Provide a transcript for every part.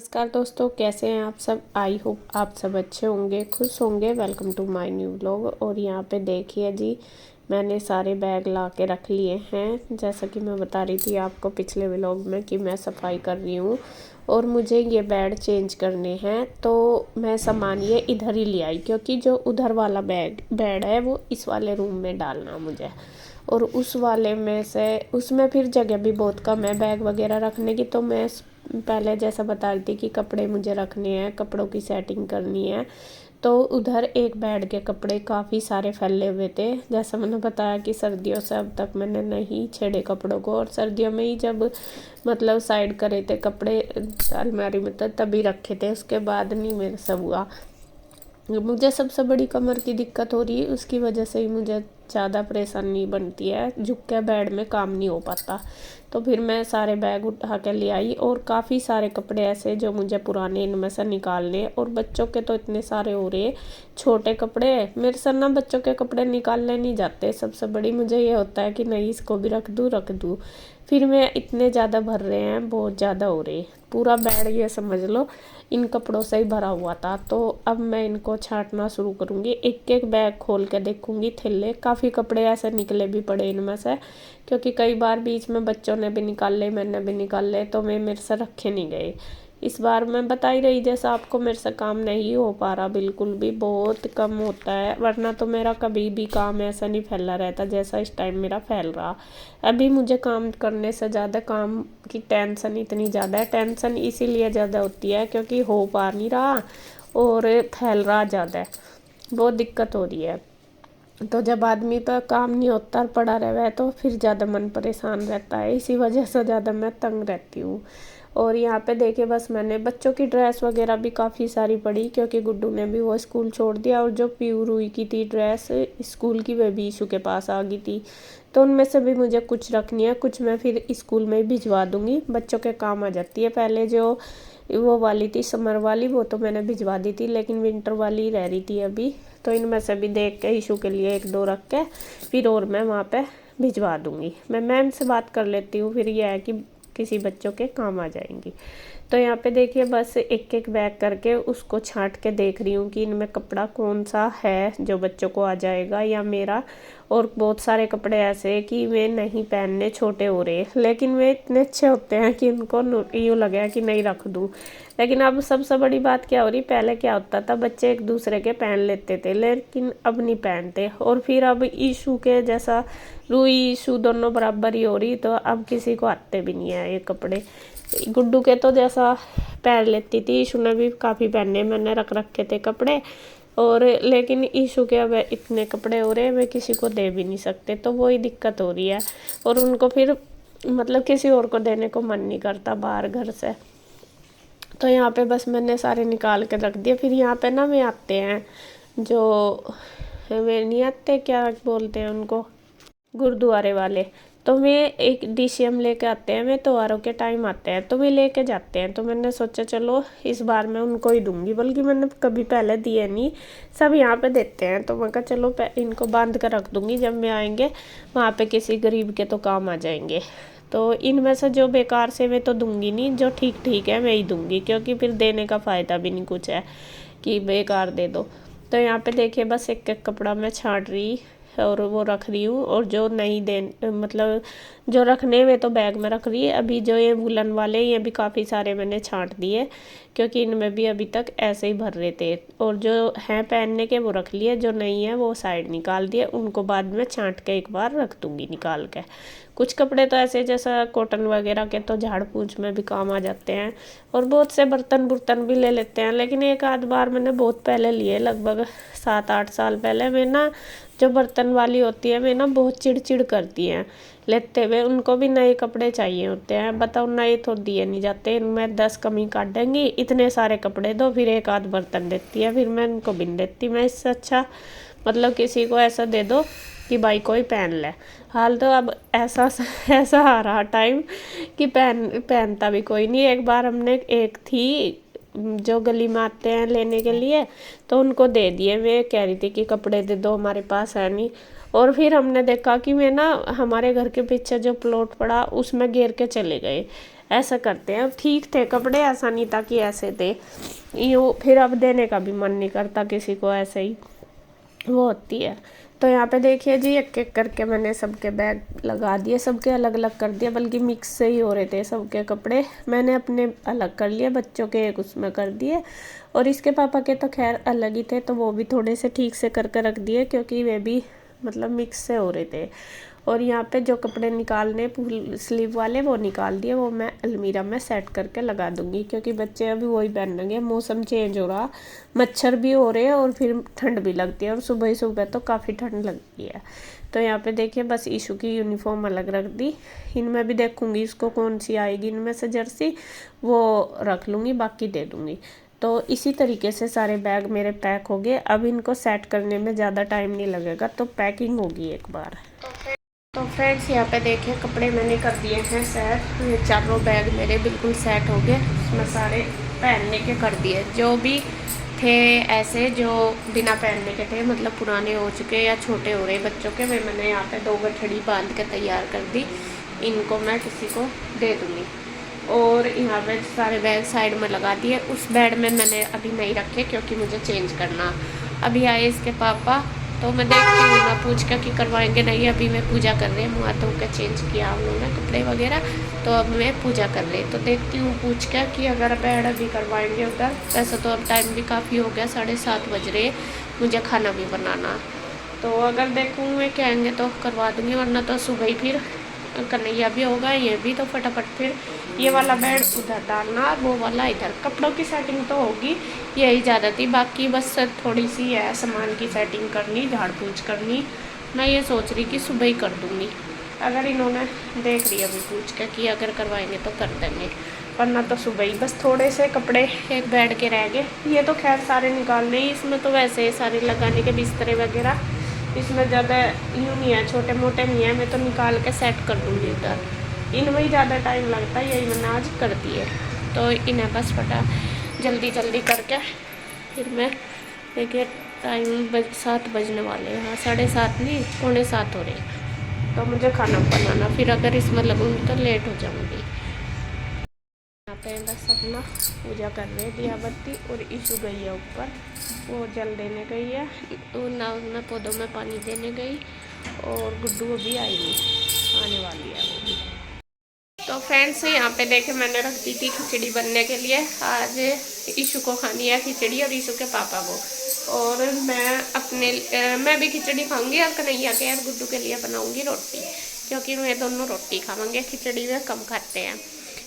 नमस्कार दोस्तों, कैसे हैं आप सब। आई होप आप सब अच्छे होंगे, खुश होंगे। Welcome to my new vlog. और यहाँ पे देखिए जी, मैंने सारे बैग ला के रख लिए हैं। जैसा कि मैं बता रही थी आपको पिछले व्लॉग में कि मैं सफाई कर रही हूँ और मुझे ये बेड चेंज करने हैं। तो मैं सामान ये इधर ही ले आई, क्योंकि जो उधर वाला बेड है वो इस वाले रूम में डालना मुझे। और उस वाले में से उसमें फिर जगह भी बहुत कम है बैग वगैरह रखने की। तो मैं पहले जैसा बता रही थी कि कपड़े मुझे रखने हैं, कपड़ों की सेटिंग करनी है। तो उधर एक बेड के कपड़े काफ़ी सारे फैले हुए थे। जैसा मैंने बताया कि सर्दियों से अब तक मैंने नहीं छेड़े कपड़ों को, और सर्दियों में ही जब मतलब साइड करे थे कपड़े अलमारी में तभी रखे थे, उसके बाद नहीं मेरे से हुआ। मुझे सबसे बड़ी कमर की दिक्कत हो रही है, उसकी वजह से ही मुझे ज़्यादा परेशानी बनती है। झुक के बेड में काम नहीं हो पाता। तो फिर मैं सारे बैग उठा के ले आई, और काफ़ी सारे कपड़े ऐसे जो मुझे पुराने इनमें से निकालने। और बच्चों के तो इतने सारे हो रहे छोटे कपड़े, मेरे से ना बच्चों के कपड़े निकालने नहीं जाते। सबसे बड़ी मुझे ये होता है कि नहीं, इसको भी रख दूँ। फिर मैं इतने ज़्यादा भर रहे हैं, बहुत ज़्यादा हो रहे। पूरा बेड ये समझ लो इन कपड़ों से ही भरा हुआ था। तो अब मैं इनको छांटना शुरू करूँगी, एक एक बैग खोल के देखूँगी। थैले काफ़ी कपड़े ऐसे निकले भी पड़े इनमें से, क्योंकि कई बार बीच में बच्चों ने भी निकाले, मैंने भी निकाले, तो मेरे से रखे नहीं गए। इस बार मैं बता ही रही जैसा आपको, मेरे से काम नहीं हो पा रहा, बिल्कुल भी बहुत कम होता है। वरना तो मेरा कभी भी काम ऐसा नहीं फैला रहता जैसा इस टाइम मेरा फैल रहा। अभी मुझे काम करने से ज़्यादा काम की टेंशन इतनी ज़्यादा है। टेंशन इसीलिए ज़्यादा होती है क्योंकि हो पा नहीं रहा और फैल रहा ज़्यादा है, बहुत दिक्कत हो रही है। तो जब आदमी पर काम नहीं होता, पड़ा रहे तो फिर ज़्यादा मन परेशान रहता है। इसी वजह से ज़्यादा मैं तंग रहती हूँ। और यहाँ पे देखिए, बस मैंने बच्चों की ड्रेस वगैरह भी काफ़ी सारी पड़ी, क्योंकि गुड्डू ने भी वो स्कूल छोड़ दिया। और जो पीयू रूई की थी ड्रेस स्कूल की, वह भी ईशू के पास आ गई थी। तो उनमें से भी मुझे कुछ रखनी है, कुछ मैं फिर स्कूल में भिजवा दूँगी, बच्चों के काम आ जाती है। पहले जो वो वाली थी समर वाली, वो तो मैंने भिजवा दी थी, लेकिन विंटर वाली रह रही थी अभी। तो इनमें से भी देख के ईशू के लिए एक दो रख के फिर और मैं वहाँ पे भिजवा दूँगी। मैं मैम से बात कर लेती हूँ, फिर यह है कि किसी बच्चों के काम आ जाएंगी। तो यहाँ पे देखिए, बस एक एक बैग करके उसको छांट के देख रही हूँ कि इनमें कपड़ा कौन सा है जो बच्चों को आ जाएगा या मेरा। और बहुत सारे कपड़े ऐसे हैं कि वे नहीं पहनने, छोटे हो रहे, लेकिन वे इतने अच्छे होते हैं कि इनको यूँ लगे कि नहीं रख दूँ। लेकिन अब सबसे बड़ी बात क्या हो रही, पहले क्या होता था, बच्चे एक दूसरे के पहन लेते थे, लेकिन अब नहीं पहनते। और फिर अब ईशू के जैसा रूई ईशू दोनों बराबर ही हो रही, तो अब किसी को आते भी नहीं है ये कपड़े। गुड्डू के तो जैसा पहन लेती थी, ईशू ने भी काफ़ी पहने, मैंने रख रखे थे कपड़े। और लेकिन ईशू के अब इतने कपड़े हो रहे हैं, वे किसी को दे भी नहीं सकते, तो वही दिक्कत हो रही है। और उनको फिर मतलब किसी और को देने को मन नहीं करता बाहर घर से। तो यहाँ पे बस मैंने सारे निकाल के रख दिए। फिर यहाँ पे ना वे आते हैं जो वे नहीं आते, क्या बोलते हैं उनको, गुरुद्वारे वाले। तो वे एक DCM लेके आते हैं, वे त्योहारों के टाइम आते हैं, तो वे लेके जाते हैं। तो मैंने सोचा चलो इस बार मैं उनको ही दूंगी, बल्कि मैंने कभी पहले दिए नहीं, सब यहाँ पे देते हैं। तो मैं कहा चलो इनको बांध कर रख दूंगी, जब मैं आएंगे वहाँ पे किसी गरीब के तो काम आ जाएंगे। तो इनमें से जो बेकार से मैं तो दूंगी नहीं, जो ठीक ठीक है मैं ही दूंगी, क्योंकि फिर देने का फ़ायदा भी नहीं कुछ है कि बेकार दे दो। तो यहाँ पे देखिए, बस एक एक कपड़ा मैं छाँट रही और वो रख रही हूँ। और जो नहीं दे मतलब जो रखने में तो बैग में रख रही है। अभी जो ये वुलन वाले, ये भी काफ़ी सारे मैंने छांट दिए, क्योंकि इनमें भी अभी तक ऐसे ही भर रहे थे। और जो हैं पहनने के वो रख लिए, जो नहीं है वो साइड निकाल दिए, उनको बाद में छांट के एक बार रख दूँगी निकाल के। कुछ कपड़े तो ऐसे जैसा कॉटन वगैरह के तो झाड़ पूछ में भी काम आ जाते हैं। और बहुत से बर्तन बुर्तन भी ले लेते हैं, लेकिन एक आध बार मैंने बहुत पहले लिए, लगभग 7-8 साल पहले। मैं ना जो बर्तन वाली होती है, वे ना बहुत चिड़चिड़ करती हैं लेते हुए, उनको भी नए कपड़े चाहिए होते हैं। बताओ, नए तो दिए नहीं जाते, इनमें 10 कमी काट देंगी, इतने सारे कपड़े दो, फिर एक आध बर्तन देती है, फिर मैं इनको बिन देती। मैं इससे अच्छा मतलब किसी को ऐसा दे दो कि भाई कोई पहन ले। हाल तो अब ऐसा ऐसा आ रहा टाइम कि पहनता भी कोई नहीं। एक बार हमने, एक थी जो गली में आते हैं लेने के लिए, तो उनको दे दिए। वे कह रही थी कि कपड़े दे दो, हमारे पास है नहीं। और फिर हमने देखा कि मैं ना, हमारे घर के पीछे जो प्लॉट पड़ा उसमें घेर के चले गए। ऐसा करते हैं। अब ठीक थे कपड़े, ऐसा नहीं था कि ऐसे थे, यूँ फिर अब देने का भी मन नहीं करता किसी को, ऐसे ही वो होती है। तो यहाँ पे देखिए जी, एक एक करके मैंने सबके बैग लगा दिए, सबके अलग अलग कर दिए, बल्कि मिक्स से ही हो रहे थे सबके कपड़े। मैंने अपने अलग कर लिए, बच्चों के एक उसमें कर दिए, और इसके पापा के तो खैर अलग ही थे, तो वो भी थोड़े से ठीक से करके रख दिए, क्योंकि वे भी मतलब मिक्स से हो रहे थे। और यहाँ पे जो कपड़े निकालने फुल स्लीव वाले वो निकाल दिए, वो मैं अलमीरा में सेट करके लगा दूंगी, क्योंकि बच्चे अभी वही पहनेंगे। मौसम चेंज हो रहा, मच्छर भी हो रहे हैं और फिर ठंड भी लगती है, और सुबह सुबह तो काफ़ी ठंड लगती है। तो यहाँ पे देखिए बस ईशू की यूनिफॉर्म अलग रख दी। इनमें भी देखूंगी इसको कौन सी आएगी इनमें से जर्सी, वो रख लूँगी, बाकी दे दूँगी। तो इसी तरीके से सारे बैग मेरे पैक हो गए। अब इनको सेट करने में ज़्यादा टाइम नहीं लगेगा, तो पैकिंग होगी एक बार। तो फ्रेंड्स यहाँ पे देखिए कपड़े मैंने कर दिए हैं सेट। ये चारों बैग मेरे बिल्कुल सेट हो गए, उसमें सारे पहनने के कर दिए। जो भी थे ऐसे जो बिना पहनने के थे, मतलब पुराने हो चुके या छोटे हो रहे बच्चों के, वे मैंने यहाँ पे 2 गठड़ी बांध के तैयार कर दी। इनको मैं किसी को दे दूँगी। और यहाँ पे सारे बैग साइड में लगा दिए। उस बेड में मैंने अभी नहीं रखे, क्योंकि मुझे चेंज करना। अभी आए इसके पापा, तो मैं देखती हूँ ना पूछ के कि करवाएंगे नहीं। अभी मैं पूजा कर रही हूँ, मुँह हाथ धो के चेंज किया उन्होंने कपड़े वगैरह, तो अब मैं पूजा कर रही। तो देखती हूँ पूछ के कि अगर बेड अभी करवाएंगे उधर। वैसे तो अब टाइम भी काफ़ी हो गया, 7:30 बज रहे, मुझे खाना भी बनाना। तो अगर देखूँगे कहेंगे तो करवा दूँगी, वरना तो सुबह ही फिर कन्हैया भी होगा, ये भी, तो फटाफट फिर ये वाला बेड उधर डालना, वो वाला इधर। कपड़ों की सेटिंग तो होगी, यही ज़्यादा थी, बाकी बस थोड़ी सी है सामान की सेटिंग करनी, झाड़ पूछ करनी। मैं ये सोच रही कि सुबह ही कर दूँगी, अगर इन्होंने देख रही अभी पूछ के कि अगर करवाएंगे तो कर देंगे, वरना तो सुबह ही। बस थोड़े से कपड़े एक बेड के रह गए, ये तो खैर सारे निकालने ही। इसमें तो वैसे सारे लगाने के बिस्तरे वगैरह, इसमें ज़्यादा यूँ नहीं है, छोटे मोटे नहीं है, मैं तो निकाल के सेट कर दूँगी उधर। इनमें ही ज़्यादा टाइम लगता है, यही मैंने आज कर दिए। तो इन्हें बस फटा जल्दी जल्दी करके फिर मैं देखिए टाइम 7 बजने वाले हैं। हाँ 7:30 नहीं, 6:45 हो रहे। तो मुझे खाना बनाना, फिर अगर इसमें लगूंगी तो लेट हो जाऊँगी। यहाँ पे बस अपना पूजा कर रहे हैं, दिया बत्ती। और ईशू गई है ऊपर, वो जल देने गई है, मैं पौधों में पानी देने गई। और गुड्डू अभी आई नहीं, आने वाली है वो भी। तो फ्रेंड्स यहाँ पे देखे मैंने रख दी थी खिचड़ी बनने के लिए। आज ईशू को खानी है खिचड़ी, और ईशू के पापा को। और मैं भी खिचड़ी खाऊंगी, और कन्हैया के और गुड्डू के लिए बनाऊंगी रोटी, क्योंकि वे दोनों रोटी खाएंगे, खिचड़ी में कम खाते हैं।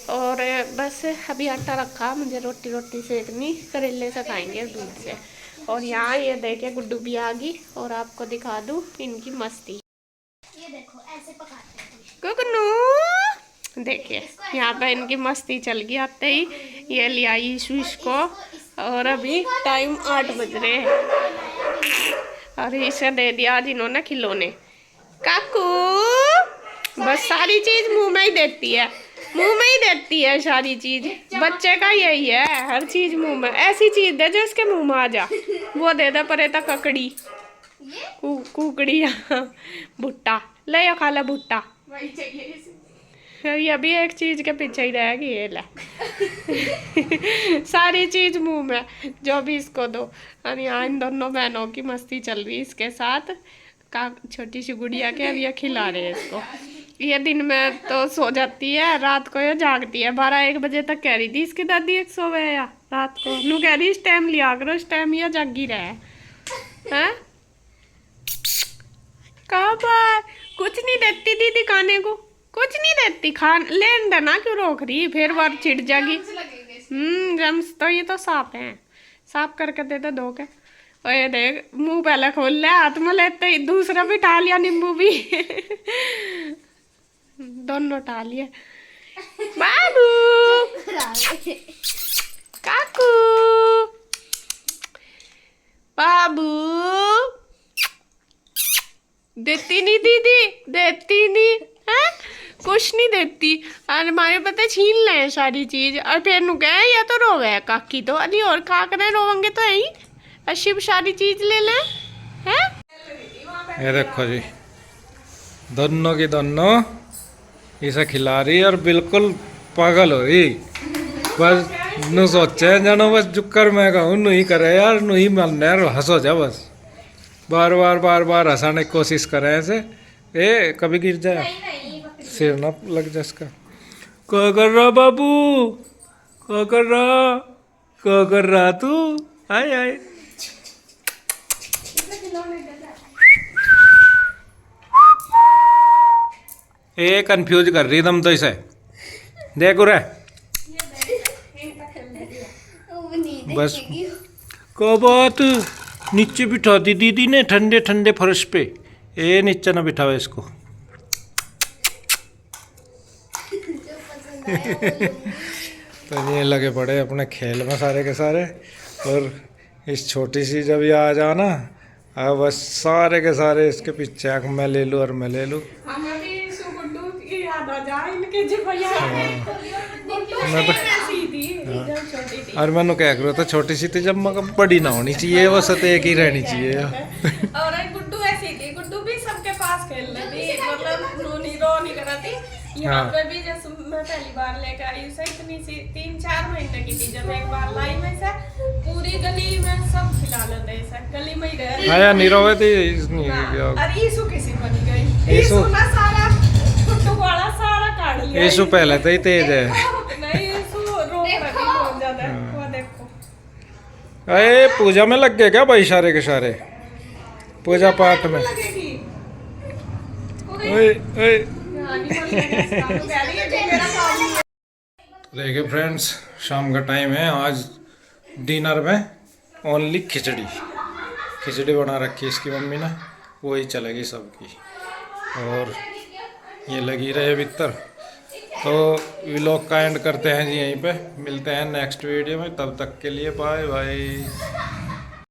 और बस अभी आटा रखा, मुझे रोटी सेकनी, करेले से खाएंगे दूध से। और यहाँ ये देखे गुड्डू भी आ गई, और आपको दिखा दूँ इनकी मस्ती। ये देखो ऐसे पकाते हैं गुगनू, देखिए यहाँ पे इनकी मस्ती चल गई। आते ही ये लिया ईशू को, और अभी टाइम 8 बज रहे हैं, और इसे दे दिया आज इन्होंने खिलौने। काकू बस सारी चीज मुंह में ही देती है, मुंह में ही देती है सारी चीज। बच्चे का यही है, हर चीज मुंह में। ऐसी चीज दे जो इसके मुंह में आ जा, वो दे दे। परे तक ककड़ी कुकड़ी भुट्टा ले, खा ले भुट्टा। ये भी एक चीज के पीछे ही रहेगी, ये ले सारी चीज मुंह में, जो भी इसको दो। और यहाँ इन दोनों बहनों की मस्ती चल रही है इसके साथ। का छोटी सी गुड़िया के अब ये खिला रहे हैं इसको। ये दिन में तो सो जाती है, रात को ये जागती है। 12-1 बजे तक कह रही थी इसकी दादी एक सोवे या रात को, नू कह रही इस टाइम लिया करो, इस टाइम ये जागी रहे हैं। कुछ नहीं देती दीदी खाने को, कुछ नहीं देती। खान लेन देना क्यों रोक रही, फिर बार चिढ़ जाएगी। जम्स तो ये तो साफ है, साफ करके दे दे धो के। और ये देख मुंह पहले खोल ले, हाथ में लेते ही दूसरा भी उठा लिया, नींबू भी दोनों उठा लिए। बाबू काकू बाबू देती नहीं दीदी, देती नहीं है, कुछ नहीं देती। और हमारे पता छीन ले सारी चीज, और फिर नु कहे ये तो रोवे काकी तो अभी, और खा कर रोवेंगे तो यही अशिव सारी चीज ले ले हैं। ये देखो जी, दोनों की दोनों इसे खिला रही है, और बिल्कुल पागल हो रही बस नु सोचे जानो बस जुकर मैं कहूँ नु ही करे यार नु ही मन यार हंसो जा बस बार बार हंसाने की कोशिश करे ऐसे ए कभी गिर जाए सिर ना लग जाए इसका क्या कर रहा बाबू क्या कर रहा तू आए आए ए कंफ्यूज कर रही तुम तो इसे देखो रे बस को बात नीचे बिठा दी दीदी ने ठंडे ठंडे फर्श पे ए नीचे ना बिठाओ इसको तो ये लगे पड़े अपने खेल में सारे के सारे और इस छोटी सी जब ये आ जाओ ना अब बस सारे के सारे इसके पीछे आँख मैं ले लूँ और मैं ले लूँ मैं तो और मैंने क्या करो तो छोटी सी थी जब मैं बड़ी ना होनी चाहिए वो सत एक ही रहनी चाहिए और गुड्डू ऐसी थी गुड्डू भी सबके पास खेल रही थी मतलब रो नहीं कर रही थी यहाँ पे भी जैसे मैं पहली बार लेकर आई उसे इतनी सी 3-4 महीने की थी जब एक बार लाई मैं से पूरी गली में सब खिला लेते हैं गली में ही रह आया नहीं रोवे थी अरे ईसु किसी बनी गई ईसु ना सारा गुड्डू वाला सारा काट लिया ईसु पहले तो ही तेज है नहीं ईसु रो रही बहुत ज्यादा वो देखो अरे पूजा में लग गए क्या भाई इशारे के इशारे पूजा पाठ में ओए ओए देखिए फ्रेंड्स शाम का टाइम है आज डिनर में ओनली खिचड़ी बना रखी है इसकी मम्मी ने वही चलेगी सबकी और ये लगी रहे भीतर तो व्लॉग का एंड करते हैं जी यहीं पे मिलते हैं नेक्स्ट वीडियो में तब तक के लिए बाय बाय।